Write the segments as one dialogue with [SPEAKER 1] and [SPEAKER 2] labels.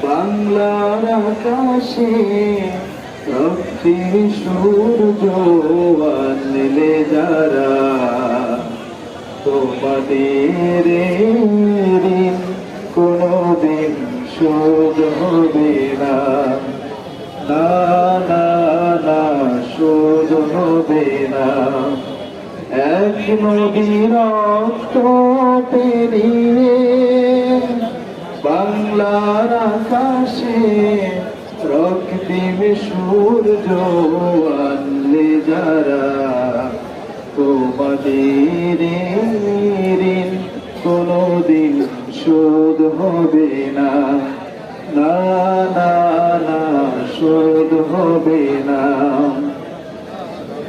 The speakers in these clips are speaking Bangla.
[SPEAKER 1] বাংলার আকাশে রক্তিম সূর্য আনলে যারা, তোমাদের ঋণ কোনদিন শোধ হবে না, না না না শোধ হবে না। এক নদীর রক্ত পেরিয়ে বাংলার আকাশে রক্তিম সূর্য আনলে যারা, তোমাদের ঋণ কোনদিন শোধ হবে না, না না না শোধ হবে না।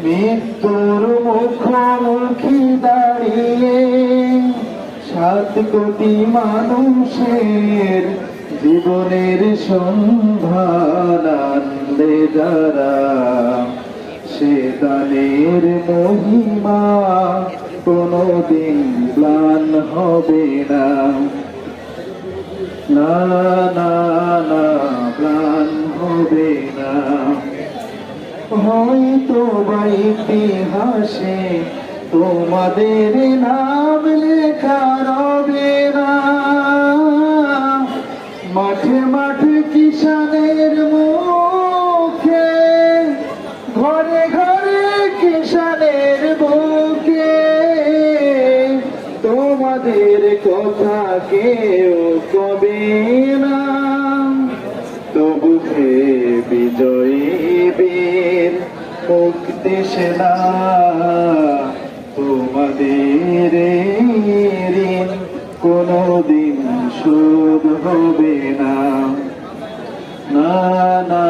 [SPEAKER 1] মৃত্যুর মুখোমুখি দাঁড়িয়ে 7 কোটি মানুষের জীবনের সন্ধান আনলে যারা, সে দানের মহিমা কোনদিন ম্লান হবে না, না না না ম্লান হবে না। হয়তো বা ইতিহাসে তোমাদের নাম লেখা রবে না, মাঠে মাঠে কিষানের মুখে, ঘরে ঘরে কিষানের বুকে, তোমাদের কথা কেউ কবে না। তবু হে বিজয়ী বীর মুক্তি সেনা, তোমাদের ঋণ কোনদিন শোধ হবে না, না না